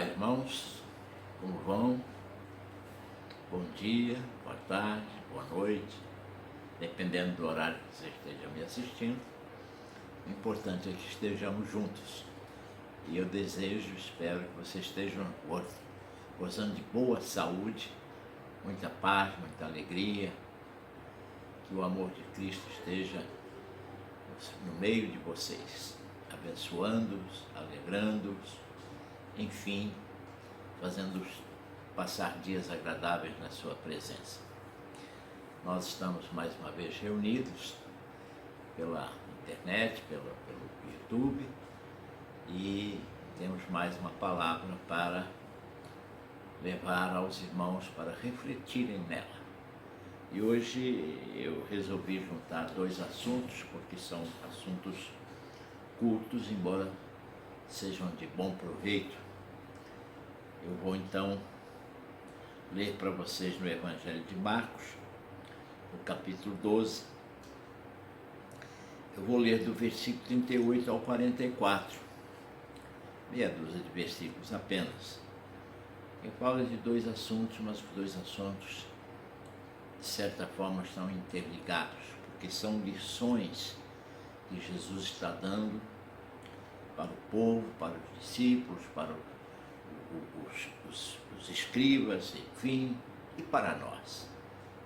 irmãos, como vão? Bom dia, boa tarde, boa noite, dependendo do horário que você esteja me assistindo. O importante é que estejamos juntos. E eu desejo, espero que vocês estejam gozando de boa saúde, muita paz, muita alegria, que o amor de Cristo esteja no meio de vocês, abençoando-os, alegrando-os, enfim, fazendo-os passar dias agradáveis na sua presença. Nós estamos mais uma vez reunidos pela internet, pelo YouTube, e temos mais uma palavra para levar aos irmãos para refletirem nela. E hoje eu resolvi juntar dois assuntos, porque são assuntos curtos, embora sejam de bom proveito. Eu vou então ler para vocês no Evangelho de Marcos, no capítulo 12. Eu vou ler do versículo 38 ao 44, meia dúzia de versículos apenas. Eu falo de dois assuntos, mas os dois assuntos, de certa forma, estão interligados, porque são lições que Jesus está dando para o povo, para os discípulos, para os escribas, enfim, e para nós.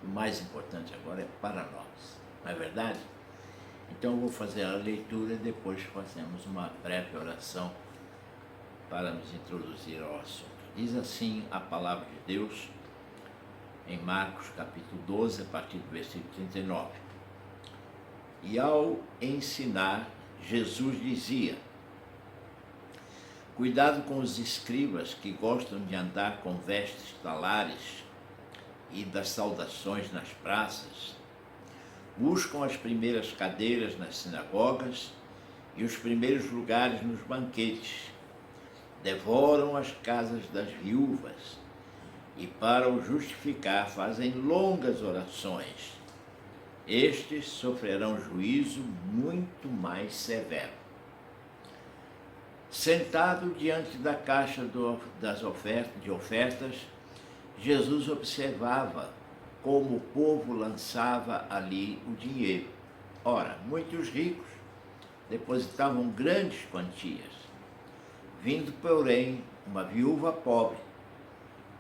O mais importante agora é para nós, não é verdade? Então eu vou fazer a leitura e depois fazemos uma breve oração para nos introduzir ao assunto. Diz assim a palavra de Deus em Marcos capítulo 12, a partir do versículo 39. E ao ensinar, Jesus dizia: cuidado com os escribas que gostam de andar com vestes talares e das saudações nas praças. Buscam as primeiras cadeiras nas sinagogas e os primeiros lugares nos banquetes. Devoram as casas das viúvas e, para o justificar, fazem longas orações. Estes sofrerão juízo muito mais severo. Sentado diante da caixa de ofertas, Jesus observava como o povo lançava ali o dinheiro. Ora, muitos ricos depositavam grandes quantias. Vindo, porém, uma viúva pobre,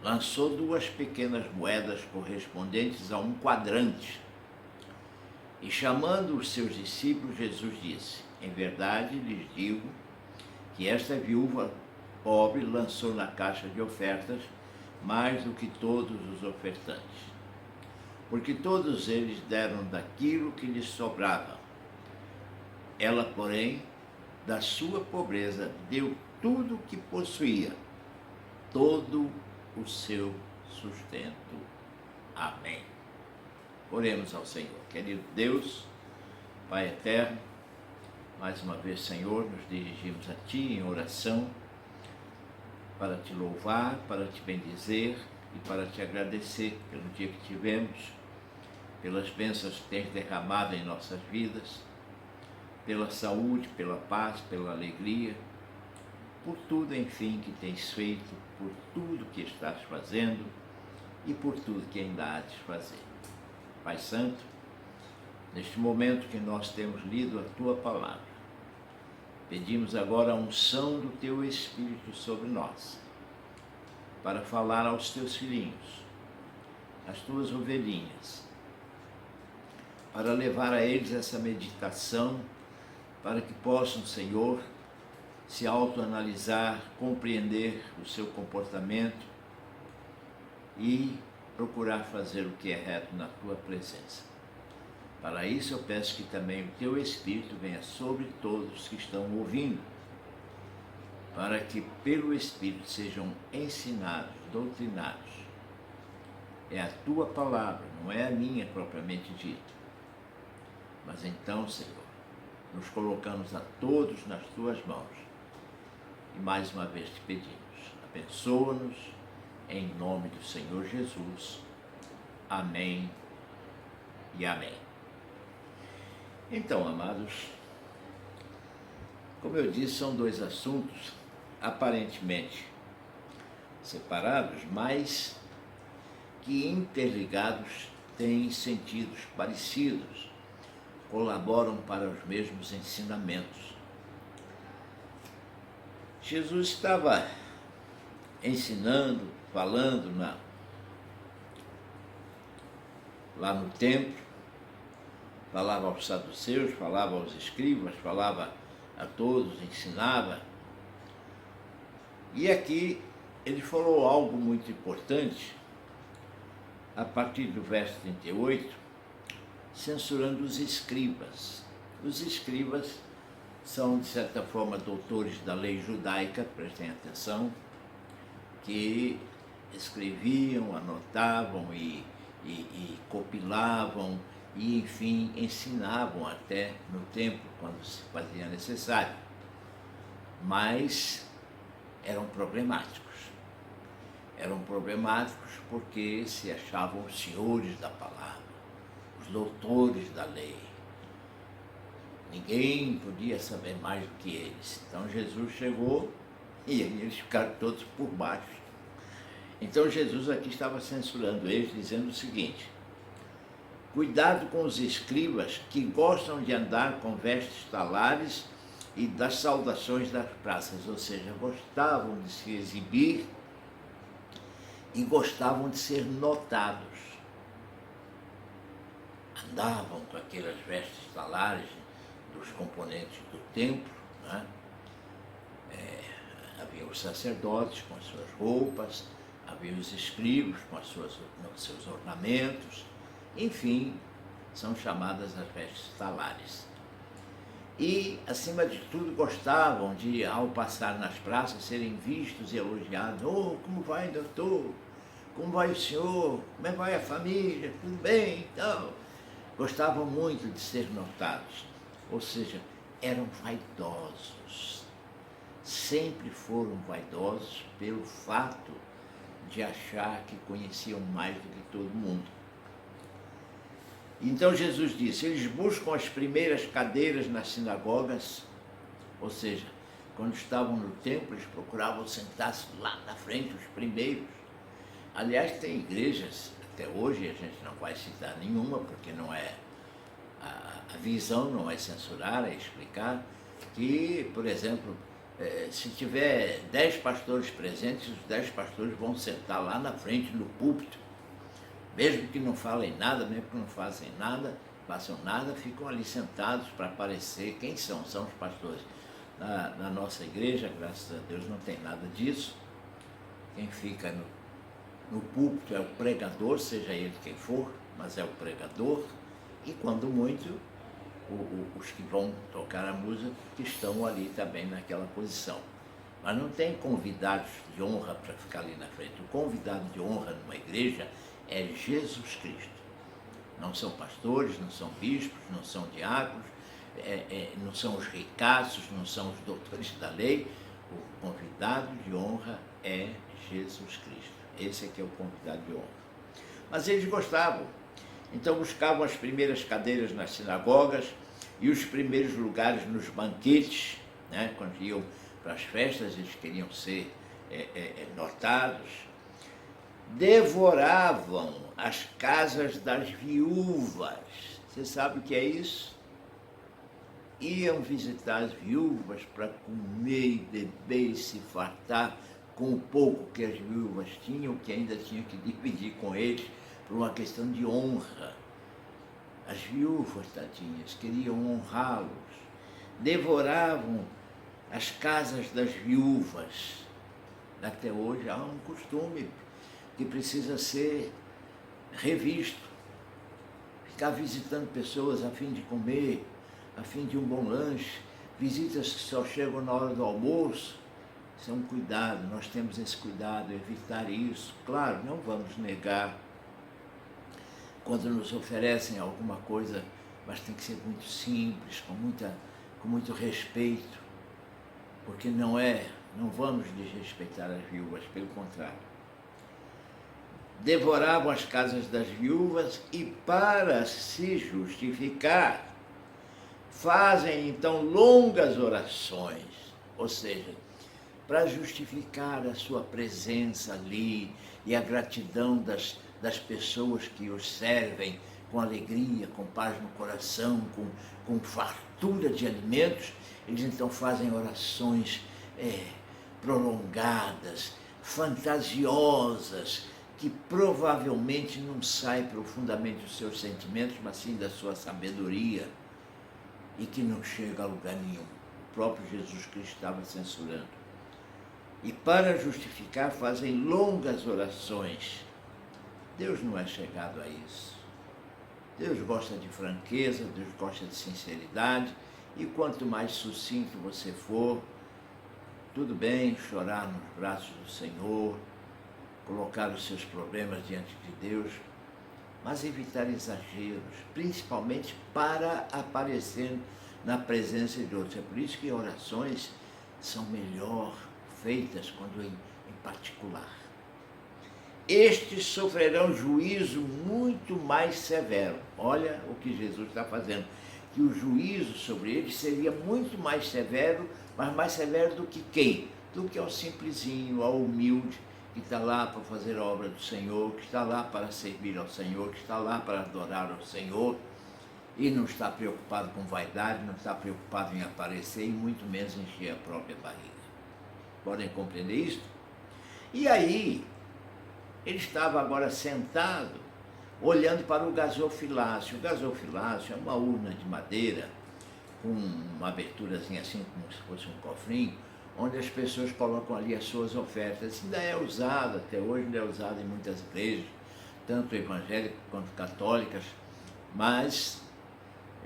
lançou 2 pequenas moedas correspondentes a 1 quadrante. E chamando os seus discípulos, Jesus disse: em verdade lhes digo que esta viúva pobre lançou na caixa de ofertas mais do que todos os ofertantes, porque todos eles deram daquilo que lhes sobrava. Ela, porém, da sua pobreza, deu tudo o que possuía, todo o seu sustento. Amém. Oremos ao Senhor. Querido Deus, Pai eterno, mais uma vez, Senhor, nos dirigimos a Ti em oração para Te louvar, para Te bendizer e para Te agradecer pelo dia que tivemos, pelas bênçãos que Tens derramado em nossas vidas, pela saúde, pela paz, pela alegria, por tudo, enfim, que Tens feito, por tudo que estás fazendo e por tudo que ainda há de fazer. Pai Santo, neste momento que nós temos lido a Tua palavra, pedimos agora a unção do Teu Espírito sobre nós, para falar aos Teus filhinhos, às Tuas ovelhinhas, para levar a eles essa meditação, para que possam, Senhor, se autoanalisar, compreender o seu comportamento e procurar fazer o que é reto na Tua presença. Para isso eu peço que também o Teu Espírito venha sobre todos que estão ouvindo, para que pelo Espírito sejam ensinados, doutrinados. É a Tua palavra, não é a minha propriamente dita. Mas então, Senhor, nos colocamos a todos nas Tuas mãos e mais uma vez Te pedimos, abençoa-nos em nome do Senhor Jesus. Amém e amém. Então, amados, como eu disse, são dois assuntos aparentemente separados, mas que interligados têm sentidos parecidos, colaboram para os mesmos ensinamentos. Jesus estava ensinando, falando lá no templo, falava aos saduceus, falava aos escribas, falava a todos, ensinava. E aqui ele falou algo muito importante, a partir do verso 38, censurando os escribas. Os escribas são, de certa forma, doutores da lei judaica, prestem atenção, que escreviam, anotavam e compilavam e, enfim, ensinavam até no templo, quando se fazia necessário. Mas eram problemáticos. Eram problemáticos porque se achavam os senhores da palavra, os doutores da lei. Ninguém podia saber mais do que eles. Então Jesus chegou e eles ficaram todos por baixo. Então Jesus aqui estava censurando eles, dizendo o seguinte: cuidado com os escribas que gostam de andar com vestes talares e das saudações das praças, ou seja, gostavam de se exibir e gostavam de ser notados. Andavam com aquelas vestes talares dos componentes do templo, né? Havia os sacerdotes com as suas roupas, havia os escribas com seus ornamentos, enfim, são chamadas as vestes talares. E, acima de tudo, gostavam de, ao passar nas praças, serem vistos e elogiados. Oh, como vai, doutor? Como vai o senhor? Como é que vai a família? Tudo bem? Então, gostavam muito de ser notados. Ou seja, eram vaidosos. Sempre foram vaidosos pelo fato de achar que conheciam mais do que todo mundo. Então Jesus disse, eles buscam as primeiras cadeiras nas sinagogas, ou seja, quando estavam no templo, eles procuravam sentar-se lá na frente, os primeiros. Aliás, tem igrejas, até hoje a gente não vai citar nenhuma, porque não é, a visão não é censurar, é explicar, que, por exemplo, se tiver 10 pastores presentes, os 10 pastores vão sentar lá na frente, no púlpito, mesmo que não falem nada, mesmo que não façam nada, ficam ali sentados para aparecer quem são os pastores. Na nossa igreja, graças a Deus, não tem nada disso. Quem fica no púlpito é o pregador, seja ele quem for, mas é o pregador, e quando muito, os que vão tocar a música, que estão ali também naquela posição. Mas não tem convidados de honra para ficar ali na frente. O convidado de honra numa igreja é Jesus Cristo. Não são pastores, não são bispos, não são diáconos, não são os ricaços, não são os doutores da lei. O convidado de honra é Jesus Cristo. Esse aqui é o convidado de honra. Mas eles gostavam. Então buscavam as primeiras cadeiras nas sinagogas e os primeiros lugares nos banquetes, né? Quando iam para as festas, eles queriam ser notados. Devoravam as casas das viúvas. Você sabe o que é isso? Iam visitar as viúvas para comer e beber e se fartar com o pouco que as viúvas tinham, que ainda tinham que dividir com eles por uma questão de honra. As viúvas, tadinhas, queriam honrá-los. Devoravam as casas das viúvas. Até hoje há um costume que precisa ser revisto. Ficar visitando pessoas a fim de comer, a fim de um bom lanche, visitas que só chegam na hora do almoço. Isso é um cuidado, nós temos esse cuidado, evitar isso. Claro, não vamos negar quando nos oferecem alguma coisa, mas tem que ser muito simples, com muito respeito, porque não vamos desrespeitar as viúvas, pelo contrário. Devoravam as casas das viúvas e, para se justificar, fazem então longas orações, ou seja, para justificar a sua presença ali e a gratidão das pessoas que os servem com alegria, com paz no coração, com fartura de alimentos, eles então fazem orações prolongadas, fantasiosas, que provavelmente não saem profundamente dos seus sentimentos, mas sim da sua sabedoria, e que não chega a lugar nenhum. O próprio Jesus Cristo estava censurando. E para justificar fazem longas orações. Deus não é chegado a isso. Deus gosta de franqueza, Deus gosta de sinceridade, e quanto mais sucinto você for, tudo bem chorar nos braços do Senhor, colocar os seus problemas diante de Deus, mas evitar exageros, principalmente para aparecer na presença de outros. É por isso que orações são melhor feitas quando em particular. Estes sofrerão juízo muito mais severo. Olha o que Jesus está fazendo, que o juízo sobre eles seria muito mais severo, mas mais severo do que quem? Do que ao simplesinho, ao humilde, que está lá para fazer a obra do Senhor, que está lá para servir ao Senhor, que está lá para adorar ao Senhor, e não está preocupado com vaidade, não está preocupado em aparecer, e muito menos encher a própria barriga. Podem compreender isso? E aí, ele estava agora sentado, olhando para o gasofilácio. O gasofilácio é uma urna de madeira, com uma aberturazinha assim, como se fosse um cofrinho, onde as pessoas colocam ali as suas ofertas. Isso ainda é usado, até hoje ainda é usado em muitas igrejas, tanto evangélicas quanto católicas, mas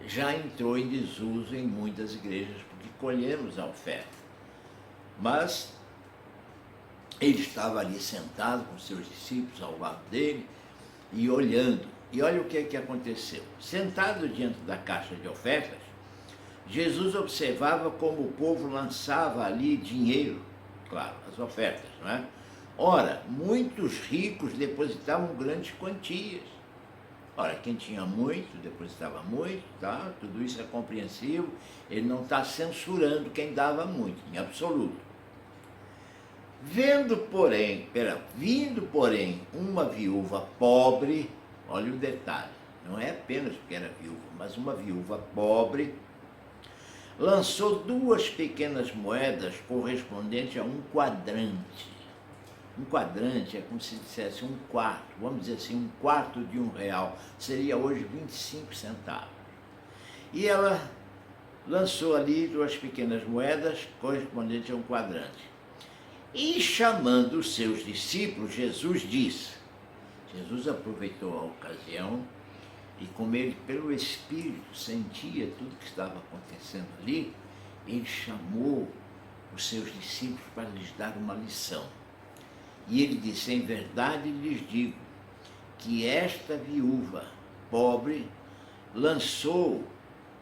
já entrou em desuso em muitas igrejas, porque colhemos a oferta. Mas ele estava ali sentado com seus discípulos ao lado dele e olhando. E olha o que aconteceu. Sentado diante da caixa de ofertas, Jesus observava como o povo lançava ali dinheiro, claro, as ofertas, não é? Ora, muitos ricos depositavam grandes quantias. Ora, quem tinha muito, depositava muito, tá? Tudo isso é compreensível. Ele não está censurando quem dava muito, em absoluto. Vindo, porém, uma viúva pobre, olha o detalhe, não é apenas porque era viúva, mas uma viúva pobre, lançou 2 pequenas moedas correspondentes a um quadrante. Um quadrante é como se dissesse um quarto, vamos dizer assim, um quarto de R$1, seria hoje 25 centavos. E ela lançou ali 2 pequenas moedas correspondentes a um quadrante. E chamando os seus discípulos, Jesus disse, Jesus aproveitou a ocasião e como ele, pelo Espírito, sentia tudo que estava acontecendo ali, ele chamou os seus discípulos para lhes dar uma lição. E ele disse, em verdade lhes digo, que esta viúva pobre lançou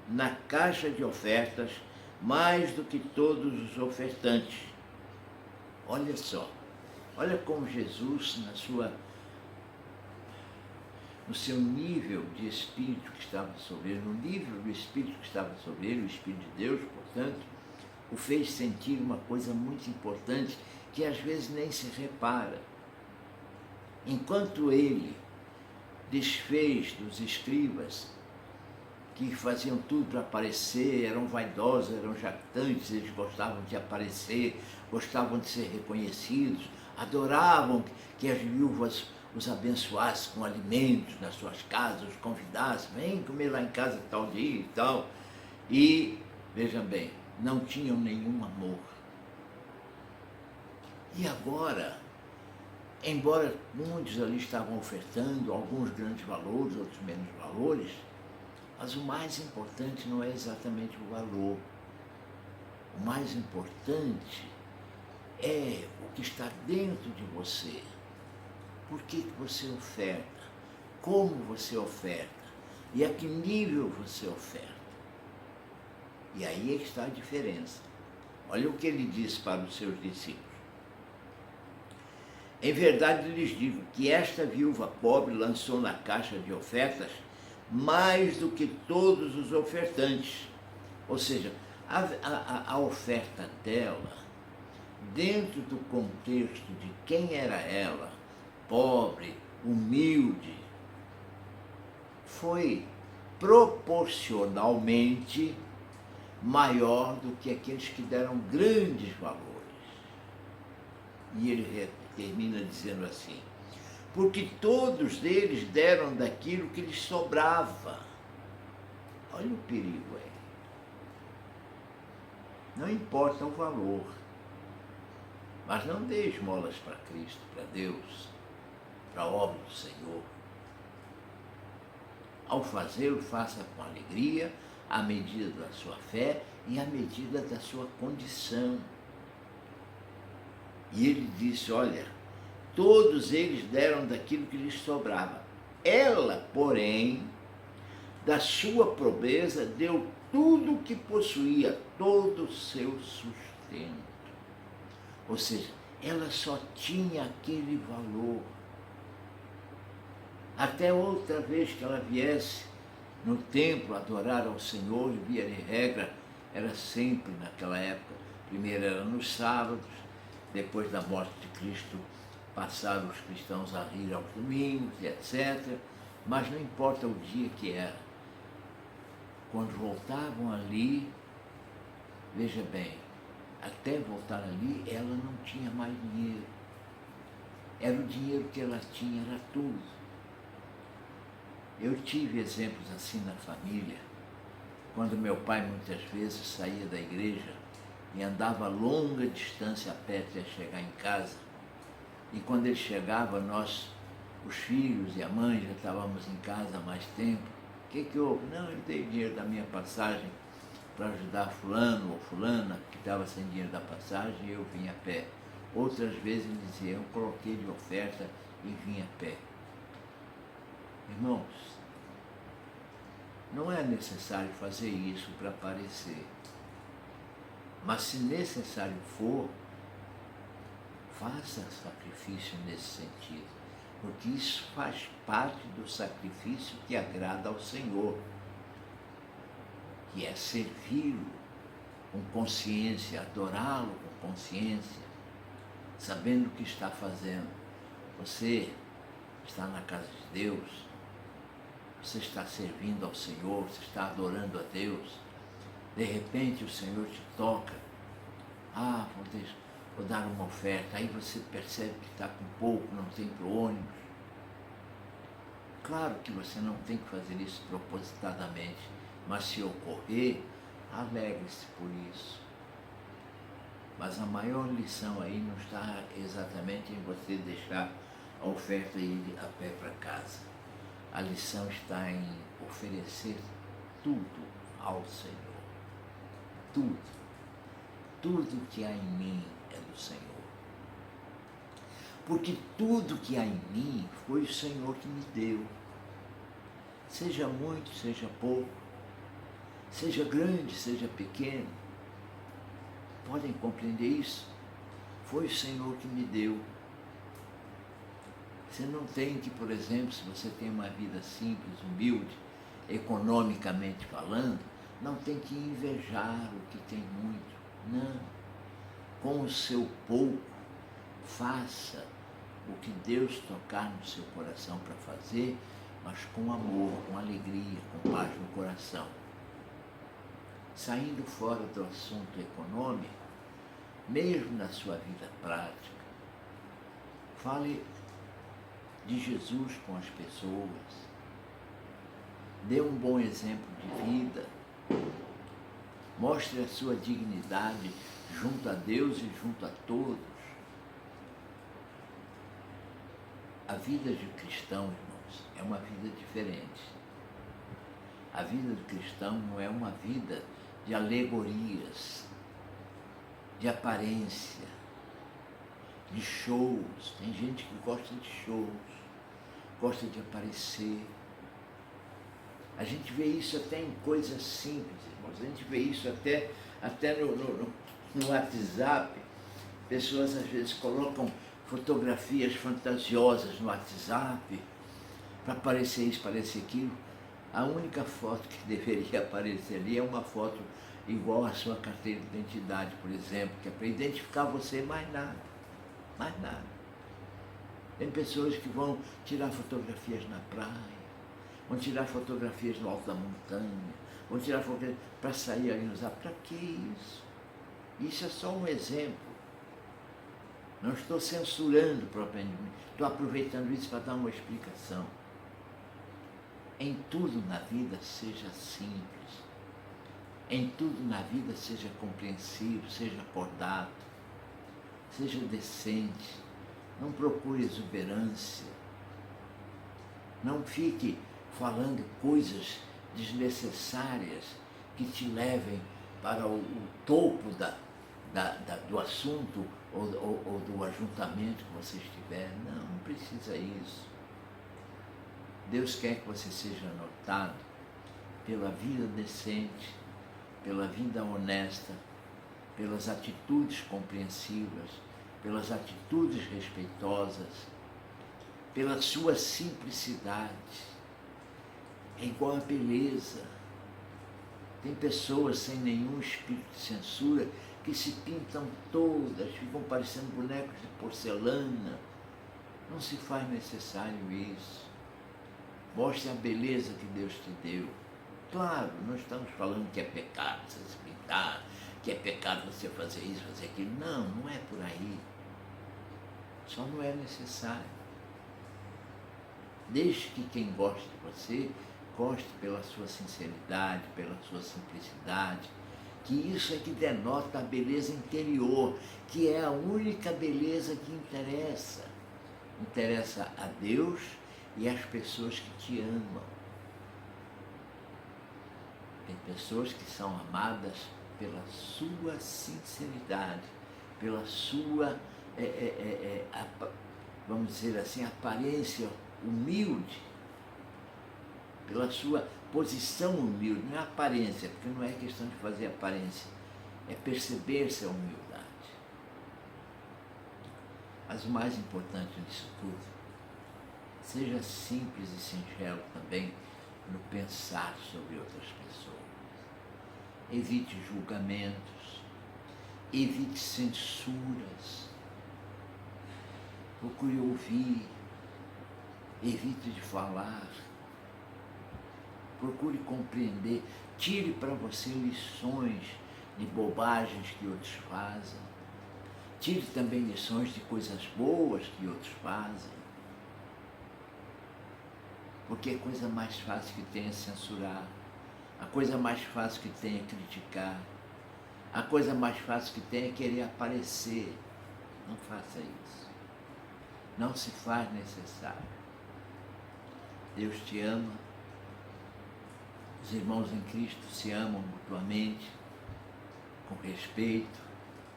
na caixa de ofertas mais do que todos os ofertantes. Olha só, olha como Jesus, no seu nível de Espírito que estava sobre ele, no nível do Espírito que estava sobre ele, o Espírito de Deus, portanto, o fez sentir uma coisa muito importante que às vezes nem se repara. Enquanto ele desfez dos escribas, que faziam tudo para aparecer, eram vaidosos, eram jactantes, eles gostavam de aparecer, gostavam de ser reconhecidos, adoravam que as viúvas os abençoassem com alimentos nas suas casas, os convidassem, vem comer lá em casa tal dia e tal. E, vejam bem, não tinham nenhum amor. E agora, embora muitos ali estavam ofertando, alguns grandes valores, outros menos valores, mas o mais importante não é exatamente o valor. O mais importante é o que está dentro de você. Por que você oferta? Como você oferta? E a que nível você oferta? E aí é que está a diferença. Olha o que ele disse para os seus discípulos. Em verdade lhes digo que esta viúva pobre lançou na caixa de ofertas mais do que todos os ofertantes. Ou seja, a oferta dela dentro do contexto de quem era ela, pobre, humilde, foi proporcionalmente maior do que aqueles que deram grandes valores. E ele termina dizendo assim: porque todos eles deram daquilo que lhes sobrava. Olha o perigo aí. Não importa o valor, mas não dê esmolas para Cristo, para Deus, para a obra do Senhor. Ao fazê-lo, faça com alegria, à medida da sua fé e à medida da sua condição. E ele disse: olha, todos eles deram daquilo que lhes sobrava. Ela, porém, da sua pobreza, deu tudo o que possuía, todo o seu sustento. Ou seja, ela só tinha aquele valor. Até outra vez que ela viesse no templo adorar ao Senhor, via de regra, era sempre naquela época. Primeiro era nos sábados, depois da morte de Cristo, passaram os cristãos a ir aos domingos, etc. Mas não importa o dia que era. Quando voltavam ali, veja bem, até voltar ali, ela não tinha mais dinheiro. Era o dinheiro que ela tinha, era tudo. Eu tive exemplos assim na família, quando meu pai muitas vezes saía da igreja e andava longa distância a pé até chegar em casa. E quando ele chegava, nós, os filhos e a mãe, já estávamos em casa há mais tempo. O que houve? Não, eu dei dinheiro da minha passagem para ajudar fulano ou fulana que estava sem dinheiro da passagem e eu vim a pé. Outras vezes ele dizia: eu coloquei de oferta e vim a pé. Irmãos, não é necessário fazer isso para aparecer. Mas se necessário for, faça sacrifício nesse sentido, porque isso faz parte do sacrifício que agrada ao Senhor, que é servi-lo com consciência, adorá-lo com consciência, sabendo o que está fazendo. Você está na casa de Deus, você está servindo ao Senhor, você está adorando a Deus. De repente o Senhor te toca. Vou dar uma oferta. Aí você percebe que está com pouco, não tem para o ônibus. Claro que você não tem que fazer isso propositadamente, mas se ocorrer, alegre-se por isso. Mas a maior lição aí não está exatamente em você deixar a oferta e ir a pé para casa. A lição está em oferecer tudo ao Senhor. Tudo. Tudo que há em mim é do Senhor. Porque tudo que há em mim foi o Senhor que me deu. Seja muito, seja pouco, seja grande, seja pequeno. Podem compreender isso? Foi o Senhor que me deu. Você não tem que, por exemplo, se você tem uma vida simples, humilde, economicamente falando, não tem que invejar o que tem muito. Não. Com o seu pouco, faça o que Deus tocar no seu coração para fazer, mas com amor, com alegria, com paz no coração. Saindo fora do assunto econômico, mesmo na sua vida prática, fale de Jesus com as pessoas, dê um bom exemplo de vida, mostre a sua dignidade junto a Deus e junto a todos. A vida de cristão, irmãos, é uma vida diferente. A vida do cristão não é uma vida de alegorias, de aparência, de shows. Tem gente que gosta de shows, gosta de aparecer. A gente vê isso até em coisas simples, irmãos. A gente vê isso até no WhatsApp. Pessoas às vezes colocam fotografias fantasiosas no WhatsApp para parecer isso, parecer aquilo. A única foto que deveria aparecer ali é uma foto igual a sua carteira de identidade, por exemplo, que é para identificar você, mais nada, mais nada. Tem pessoas que vão tirar fotografias na praia, vão tirar fotografias no alto da montanha, vão tirar fotografias para sair ali nos ar. Para que isso? Isso é só um exemplo. Não estou censurando propriamente, estou aproveitando isso para dar uma explicação. Em tudo na vida seja simples, em tudo na vida seja compreensivo, seja acordado, seja decente, não procure exuberância, não fique falando coisas desnecessárias que te levem para o topo do assunto ou do ajuntamento que você estiver. Não precisa isso. Deus quer que você seja notado pela vida decente, pela vida honesta, pelas atitudes compreensivas, pelas atitudes respeitosas, pela sua simplicidade. É igual a beleza. Tem pessoas sem nenhum espírito de censura que se pintam todas, ficam parecendo bonecos de porcelana. Não se faz necessário isso. Mostre a beleza que Deus te deu. Claro, não estamos falando que é pecado você se pintar, que é pecado você fazer isso, fazer aquilo. Não, não é por aí. Só não é necessário. Deixe que quem goste de você, goste pela sua sinceridade, pela sua simplicidade, que isso é que denota a beleza interior, que é a única beleza que interessa. Interessa a Deus e às pessoas que te amam. Tem pessoas que são amadas pela sua sinceridade, pela sua, vamos dizer assim, aparência humilde, pela sua posição humilde, não é aparência, porque não é questão de fazer aparência, é perceber-se a humildade. Mas o mais importante disso tudo, seja simples e singelo também no pensar sobre outras pessoas. Evite julgamentos, evite censuras, procure ouvir, evite de falar, procure compreender, tire para você lições de bobagens que outros fazem, tire também lições de coisas boas que outros fazem, porque a coisa mais fácil que tem é censurar, a coisa mais fácil que tem é criticar, a coisa mais fácil que tem é querer aparecer. Não faça isso. Não se faz necessário. Deus te ama, os irmãos em Cristo se amam mutuamente, com respeito,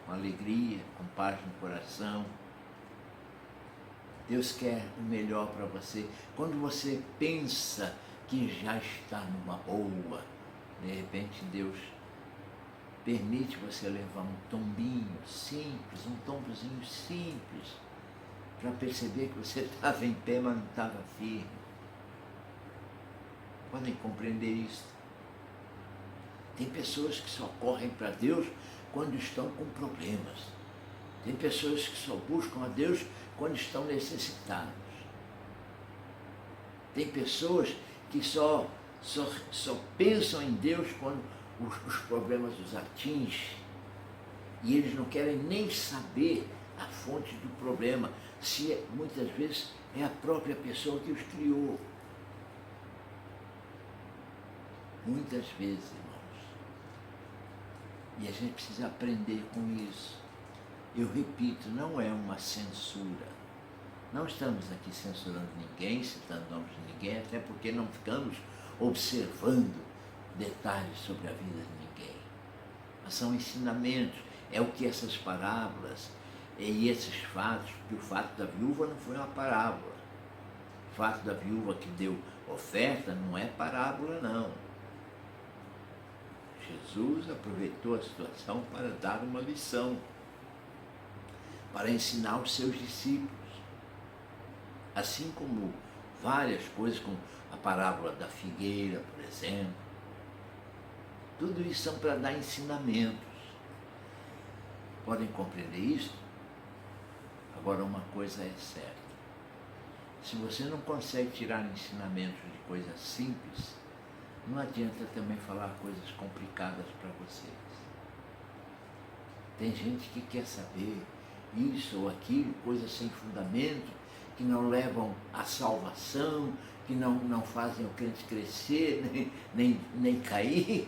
com alegria, com paz no coração. Deus quer o melhor para você. Quando você pensa que já está numa boa, de repente Deus permite você levar um tombinho simples, um tombozinho simples, para perceber que você estava em pé, mas não estava firme. Podem compreender isso? Tem pessoas que só correm para Deus quando estão com problemas. Tem pessoas que só buscam a Deus quando estão necessitados. Tem pessoas que só pensam em Deus quando os problemas os atingem. E eles não querem nem saber a fonte do problema, se muitas vezes é a própria pessoa que os criou. Muitas vezes, irmãos. E a gente precisa aprender com isso. Eu repito, não é uma censura. Não estamos aqui censurando ninguém, citando nomes de ninguém, até porque não ficamos observando detalhes sobre a vida de ninguém. Mas são ensinamentos, é o que essas parábolas e esses fatos, porque o fato da viúva não foi uma parábola. O fato da viúva que deu oferta não é parábola, não. Jesus aproveitou a situação para dar uma lição, para ensinar os seus discípulos. Assim como várias coisas, como a parábola da figueira, por exemplo, Tudo isso são para dar ensinamentos. Podem compreender isso? Agora, uma coisa é certa. Se você não consegue tirar ensinamentos de coisas simples, não adianta também falar coisas complicadas para vocês. Tem gente que quer saber isso ou aquilo, coisas sem fundamento, que não levam à salvação, que não fazem o crente crescer, nem cair,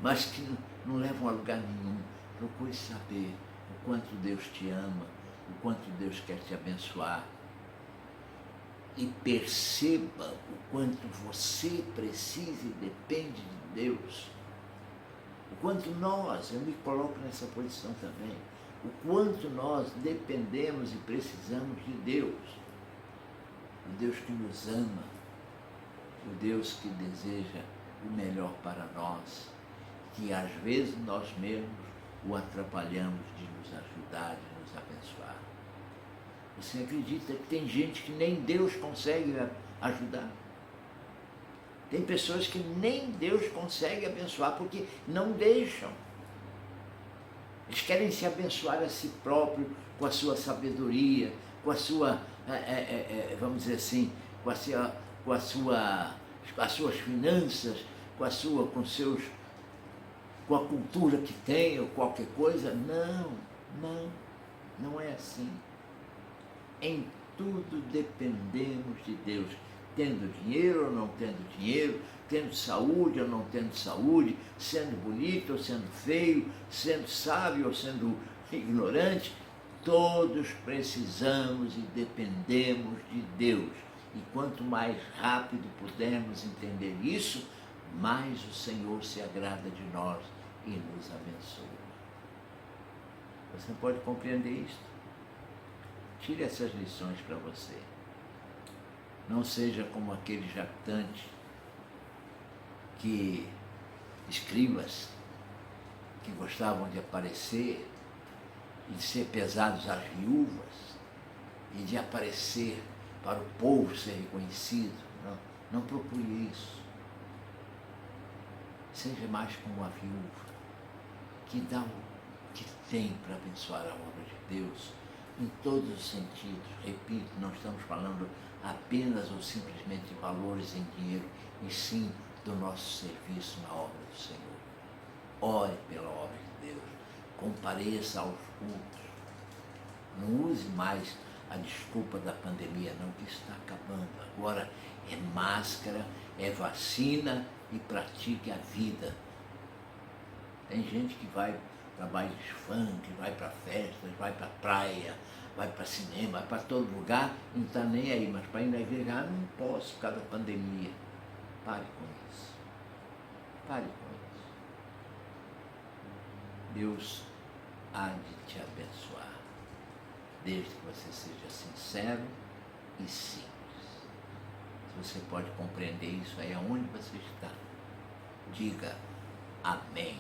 mas que não levam a lugar nenhum. Procure saber o quanto Deus te ama, o quanto Deus quer te abençoar. E perceba o quanto você precisa e depende de Deus. O quanto nós, eu me coloco nessa posição também, o quanto nós dependemos e precisamos de Deus. O Deus que nos ama, o Deus que deseja o melhor para nós, que às vezes nós mesmos o atrapalhamos de nos ajudar, de nos abençoar. Você acredita que tem gente que nem Deus consegue ajudar? Tem pessoas que nem Deus consegue abençoar porque não deixam. Eles querem se abençoar a si próprio com a sua sabedoria, com a sua, vamos dizer assim, com as suas finanças, com a cultura que tem ou qualquer coisa. Não é assim. Em tudo dependemos de Deus, tendo dinheiro ou não tendo dinheiro, tendo saúde ou não tendo saúde, sendo bonito ou sendo feio, sendo sábio ou sendo ignorante, todos precisamos e dependemos de Deus. E quanto mais rápido pudermos entender isso, mais o Senhor se agrada de nós e nos abençoa. Você pode compreender isso? Tire essas lições para você. Não seja como aquele jactante que escribas que gostavam de aparecer e de ser pesados às viúvas e de aparecer para o povo ser reconhecido. Não procure isso. Seja mais como a viúva que dá o que tem para abençoar a obra de Deus em todos os sentidos. Repito, não estamos falando apenas ou simplesmente de valores em dinheiro, e sim do nosso serviço na obra do Senhor. Ore pela obra de Deus, compareça aos cultos. Não use mais a desculpa da pandemia, não, que está acabando. Agora é máscara, é vacina e pratique a vida. Tem gente que vai para bailes funk, vai para festas, vai para praia, vai para cinema, vai para todo lugar, não está nem aí, mas para ir na igreja, não posso por causa da pandemia. Pare com isso. Pare com isso. Deus há de te abençoar, desde que você seja sincero e simples. Se você pode compreender isso aí aonde você está, diga amém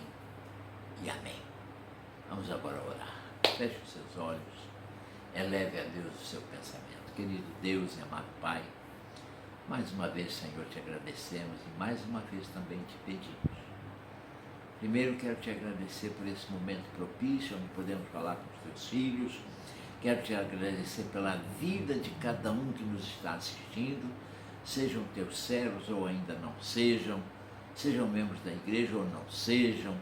e amém. Vamos agora orar. Feche os seus olhos, eleve a Deus o seu pensamento. Querido Deus e amado Pai, mais uma vez, Senhor, te agradecemos e mais uma vez também te pedimos. Primeiro quero te agradecer por esse momento propício, onde podemos falar com os teus filhos. Quero te agradecer pela vida de cada um que nos está assistindo, sejam teus servos ou ainda não sejam membros da igreja ou não sejam.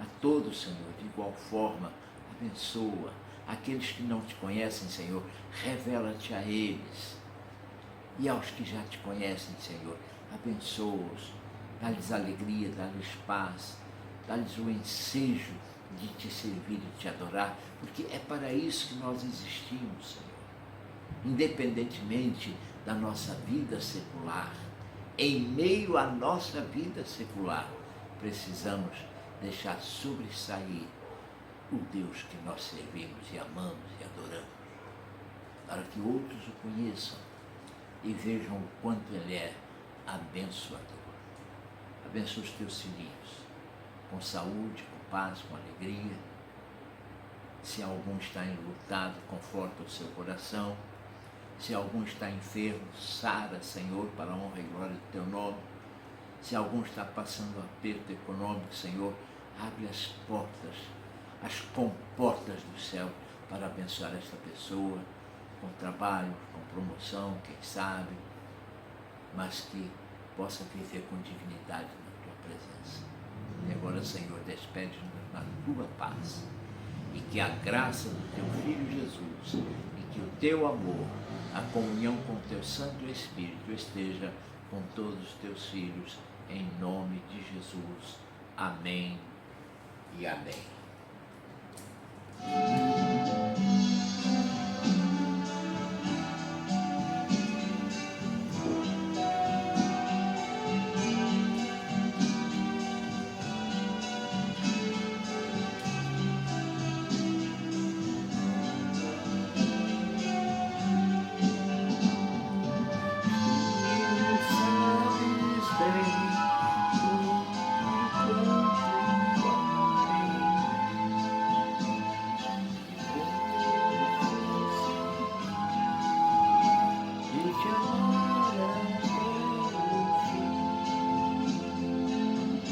A todos, Senhor, de igual forma, abençoa. Aqueles que não te conhecem, Senhor, revela-te a eles. E aos que já te conhecem, Senhor, abençoa-os, dá-lhes alegria, dá-lhes paz, dá-lhes o ensejo de te servir e te adorar, porque é para isso que nós existimos, Senhor. Independentemente da nossa vida secular, em meio à nossa vida secular, precisamos deixar sobressair o Deus que nós servimos e amamos e adoramos, para que outros o conheçam e vejam o quanto Ele é abençoador. Abençoa os teus filhinhos, com saúde, com paz, com alegria. Se algum está enlutado, conforta o seu coração. Se algum está enfermo, sara, Senhor, para a honra e glória do teu nome. Se algum está passando um aperto econômico, Senhor, abre as portas, as comportas do céu para abençoar esta pessoa com trabalho, com promoção, quem sabe, mas que possa viver com dignidade na tua presença. E agora, Senhor, despede-nos na tua paz, e que a graça do teu Filho Jesus, e que o teu amor, a comunhão com o teu Santo Espírito esteja com todos os teus filhos, em nome de Jesus. Amém e amém.